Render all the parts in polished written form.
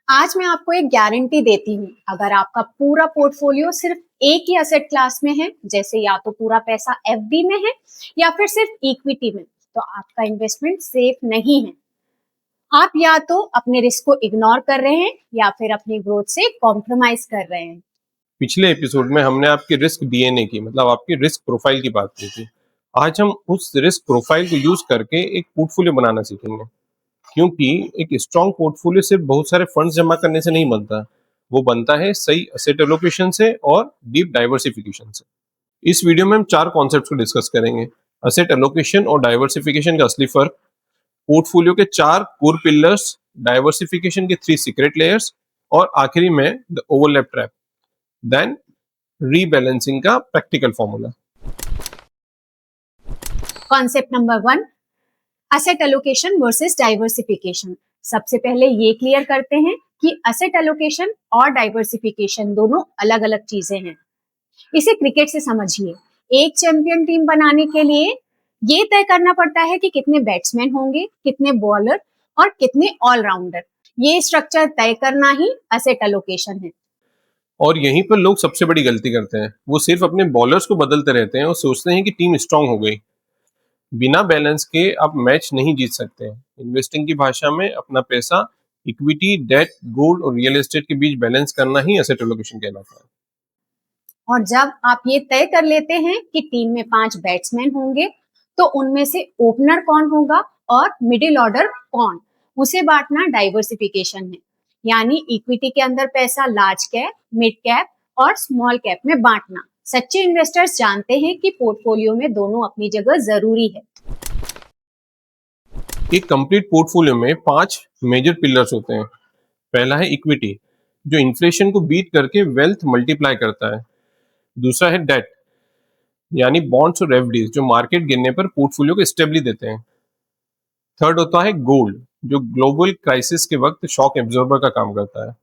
आज मैं आपको एक गारंटी देती हूँ, अगर आपका पूरा पोर्टफोलियो सिर्फ एक ही असेट क्लास में है, जैसे या तो पूरा पैसा एफडी में है या फिर सिर्फ इक्विटी में, तो आपका इन्वेस्टमेंट सेफ नहीं है। आप या तो अपने रिस्क को इग्नोर कर रहे हैं या फिर अपनी ग्रोथ से कॉम्प्रोमाइज कर रहे हैं। पिछले एपिसोड में हमने आपकी रिस्क डीएनए की मतलब आपकी रिस्क प्रोफाइल की बात की थी। आज हम उस रिस्क प्रोफाइल को यूज करके एक पोर्टफोलियो बनाना सीखेंगे, क्योंकि एक स्ट्रॉन्ग पोर्टफोलियो सिर्फ बहुत सारे फंड्स जमा करने से नहीं बनता। वो बनता है सही एसेट एलोकेशन से और डीप डाइवर्सिफिकेशन से। इस वीडियो में हम चार कॉन्सेप्ट्स को डिस्कस करेंगे: एसेट एलोकेशन और डाइवर्सिफिकेशन का असली फर्क, पोर्टफोलियो के चार कोर पिलर्स, डाइवर्सिफिकेशन के 3 सीक्रेट लेयर्स और आखिरी में the overlap trap, then rebalancing का practical formula. Concept number 1, asset allocation versus diversification. सबसे पहले ये क्लियर करते हैं कि एसेट एलोकेशन और डाइवर्सिफिकेशन दोनों अलग अलग चीजें हैं। इसे क्रिकेट से समझिए। एक चैंपियन टीम बनाने के लिए ये तय करना पड़ता है कि कितने बैट्समैन होंगे, कितने बॉलर और कितने ऑलराउंडर। ये स्ट्रक्चर तय करना ही एसेट एलोकेशन है। और यहीं पर लोग सबसे बड़ी गलती करते हैं। वो सिर्फ अपने बॉलर्स को बदलते रहते हैं और सोचते हैं कि टीम स्ट्रांग हो गई। बिना बैलेंस के आप मैच नहीं जीत सकते। इन्वेस्टिंग की भाषा में अपना पैसा इक्विटी, डेट, गोल्ड और रियल एस्टेट के बीच बैलेंस करना ही एसेट एलोकेशन कहलाता है। और जब आप ये तय कर लेते हैं कि टीम में 5 बैट्समैन होंगे, तो उनमें से ओपनर कौन होगा और मिडिल ऑर्डर कौन, उसे बांटना डाइवर्सिफिकेशन है। यानी इक्विटी के अंदर पैसा लार्ज कैप, मिड कैप और स्मॉल कैप में बांटना। सच्चे इन्वेस्टर्स जानते हैं कि पोर्टफोलियो में दोनों अपनी जगह जरूरी है। एक कंप्लीट पोर्टफोलियो में 5 मेजर पिलर्स होते हैं। पहला है इक्विटी, जो इन्फ्लेशन को बीट करके वेल्थ मल्टीप्लाई करता है। दूसरा है डेट, यानी बॉन्ड्स और एफडीज, जो मार्केट गिरने पर पोर्टफोलियो को स्टेबिलिटी देते हैं। थर्ड होता है गोल्ड, जो ग्लोबल क्राइसिस के वक्त शॉक एब्जॉर्बर का काम करता है।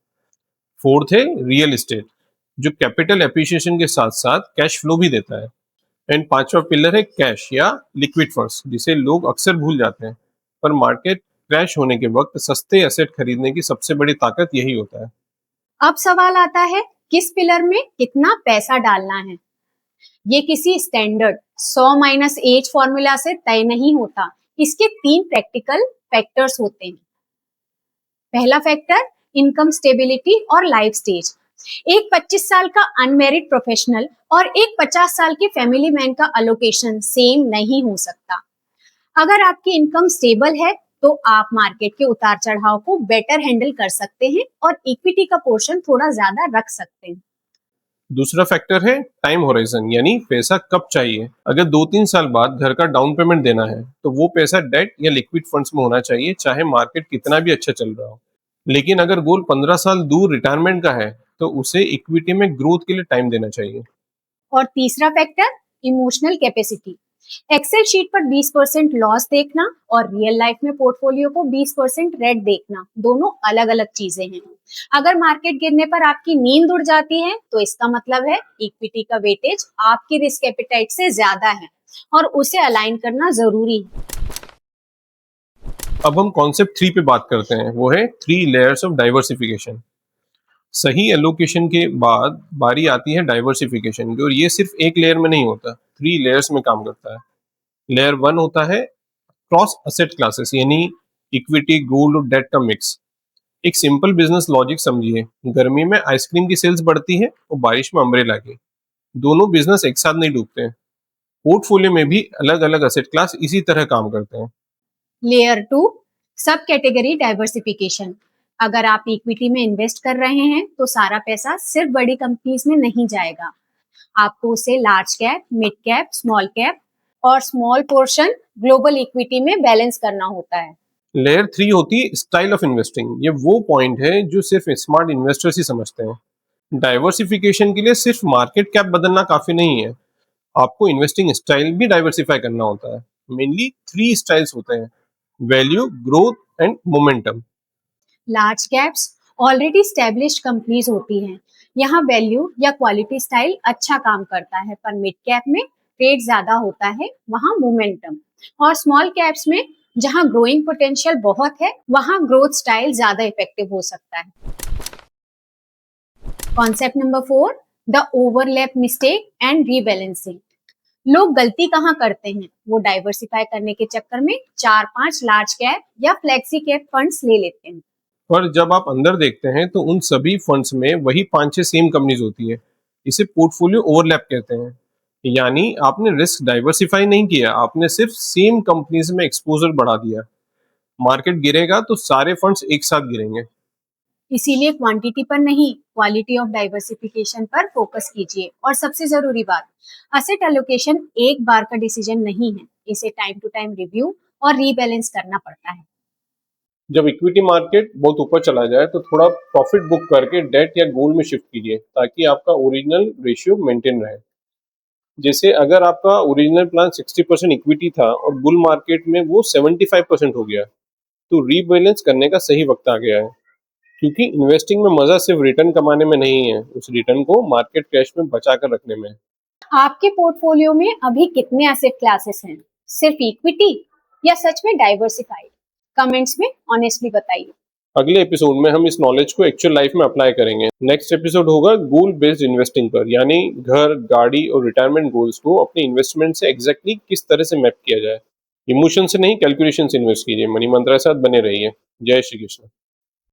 फोर्थ है रियल एस्टेट, जो कैपिटल एप्रिसिएशन के साथ साथ कैश फ्लो भी देता है। एंड पांचवा पिलर है कैश या लिक्विड फंड्स, जिसे लोग अक्सर भूल जाते हैं, पर मार्केट क्रैश होने के वक्त सस्ते एसेट खरीदने की सबसे बड़ी ताकत यही होता है। अब सवाल आता है, किस पिलर में कितना पैसा डालना है। ये किसी स्टैंडर्ड 100 माइनस एज फॉर्मूला से तय नहीं होता। इसके 3 प्रैक्टिकल फैक्टर्स होते हैं। पहला फैक्टर, इनकम स्टेबिलिटी और लाइफ स्टेज। एक 25 साल का अनमैरिड प्रोफेशनल और एक 50 साल के फैमिली मैन का अलोकेशन सेम नहीं हो सकता। अगर आपकी इनकम स्टेबल है तो आप मार्केट के उतार चढ़ाव को बेटर हैंडल कर सकते हैं और इक्विटी का पोर्शन थोड़ा ज्यादा रख सकते हैं। दूसरा फैक्टर है टाइम होराइजन, यानी पैसा कब चाहिए। अगर 2-3 साल बाद घर का डाउन पेमेंट देना है तो वो पैसा डेट या लिक्विड फंड्स में होना चाहिए, चाहे मार्केट कितना भी अच्छा चल रहा हो। लेकिन अगर गोल 15 साल दूर रिटायरमेंट का है तो उसे इक्विटी में ग्रोथ के लिए टाइम देना चाहिए। और तीसरा factor, emotional capacity. Excel sheet पर 20% लॉस देखना और रियल लाइफ में पोर्टफोलियो को 20% रेड देखना दोनों अलग अलग चीजें हैं। अगर मार्केट गिरने पर आपकी नींद उड़ जाती है तो इसका मतलब है इक्विटी का वेटेज आपकी रिस्क एपेटाइट से ज्यादा है और उसे अलाइन करना जरूरी है। अब हम कॉन्सेप्ट 3 पे बात करते हैं, वो है 3 लेयर्स ऑफ डाइवर्सिफिकेशन। सही एलोकेशन के बाद बारी आती है डाइवर्सिफिकेशन की, और ये सिर्फ एक लेयर में नहीं होता, 3 लेयर्स में काम करता है। लेयर 1 होता है क्रॉस एसेट क्लासेस, यानी इक्विटी, गोल्ड और डेट का मिक्स। एक सिंपल बिजनेस लॉजिक समझिए, गर्मी में आइसक्रीम की सेल्स बढ़ती है और बारिश में अम्ब्रेला की। दोनों बिजनेस एक साथ नहीं डूबते हैं। पोर्टफोलियो में भी अलग अलग एसेट क्लास इसी तरह काम करते हैं। लेयर 2, सब कैटेगरी डाइवर्सिफिकेशन। अगर आप इक्विटी में इन्वेस्ट कर रहे हैं तो सारा पैसा सिर्फ बड़ी कंपनीज में नहीं जाएगा। आपको उसे large cap, mid cap, small cap और स्मॉल पोर्शन ग्लोबल इक्विटी में बैलेंस करना होता है। लेयर 3 होती है स्टाइल ऑफ इन्वेस्टिंग। ये वो पॉइंट है जो सिर्फ स्मार्ट इन्वेस्टर्स ही समझते हैं। डाइवर्सिफिकेशन के लिए सिर्फ मार्केट कैप बदलना काफी नहीं है, आपको इन्वेस्टिंग स्टाइल भी डाइवर्सिफाई करना होता है। मेनली 3 स्टाइल्स होते हैं: value, growth and momentum. Large caps already established companies होती हैं। यहाँ वैल्यू या क्वालिटी स्टाइल अच्छा काम करता है, पर मिड कैप में रेट ज्यादा होता है, वहाँ मोमेंटम। और स्मॉल कैप्स में जहाँ ग्रोइंग पोटेंशियल बहुत है, वहाँ ग्रोथ स्टाइल ज्यादा इफेक्टिव हो सकता है। Concept number 4, the overlap mistake and rebalancing. लोग गलती कहाँ करते हैं? वो डाइवर्सिफाई करने के चक्कर में 4-5 लार्ज कैप या फ्लेक्सी कैप फंड्स ले लेते हैं। पर जब आप अंदर देखते हैं तो उन सभी फंड्स में वही 5-6 सेम कंपनीज होती है। इसे पोर्टफोलियो ओवरलैप कहते हैं। यानी आपने रिस्क डाइवर्सिफाई नहीं किया, आपने सिर्फ सेम कंपनीज में एक्सपोजर बढ़ा दिया। मार्केट गिरेगा तो सारे फंड्स एक साथ गिरेंगे। इसीलिए क्वांटिटी पर नहीं, क्वालिटी ऑफ डाइवर्सिफिकेशन पर फोकस कीजिए। और सबसे जरूरी बात, असेट एलोकेशन एक बार का डिसीजन नहीं है, इसे टाइम टू टाइम रिव्यू और रीबैलेंस करना पड़ता है। जब इक्विटी मार्केट बहुत ऊपर चला जाए तो थोड़ा प्रॉफिट बुक करके डेट या गोल्ड में शिफ्ट कीजिए ताकि आपका ओरिजिनल रेशियो मेंटेन रहे। जैसे अगर आपका ओरिजिनल प्लान 60% इक्विटी था और बुल मार्केट में वो 75% हो गया, तो रीबैलेंस करने का सही वक्त आ गया है। क्योंकि इन्वेस्टिंग में मजा सिर्फ रिटर्न कमाने में नहीं है, उस रिटर्न को मार्केट क्रैश में बचा कर रखने में है। आपके पोर्टफोलियो में अभी कितने एसेट क्लासेस हैं? सिर्फ इक्विटी या सच में डाइवर्सिफाइड? कमेंट्स में ऑनेस्टली बताइए। अगले एपिसोड में हम इस नॉलेज को एक्चुअल लाइफ में अप्लाई करेंगे। नेक्स्ट एपिसोड होगा गोल बेस्ड इन्वेस्टिंग पर, यानी घर, गाड़ी और रिटायरमेंट गोल्स को अपने इन्वेस्टमेंट से एग्जैक्टली किस तरह से मैप किया जाए। इमोशन से नहीं, कैलकुलेशन से इन्वेस्ट कीजिए। मनी मंत्रा के साथ बने रहिए। जय श्री कृष्ण।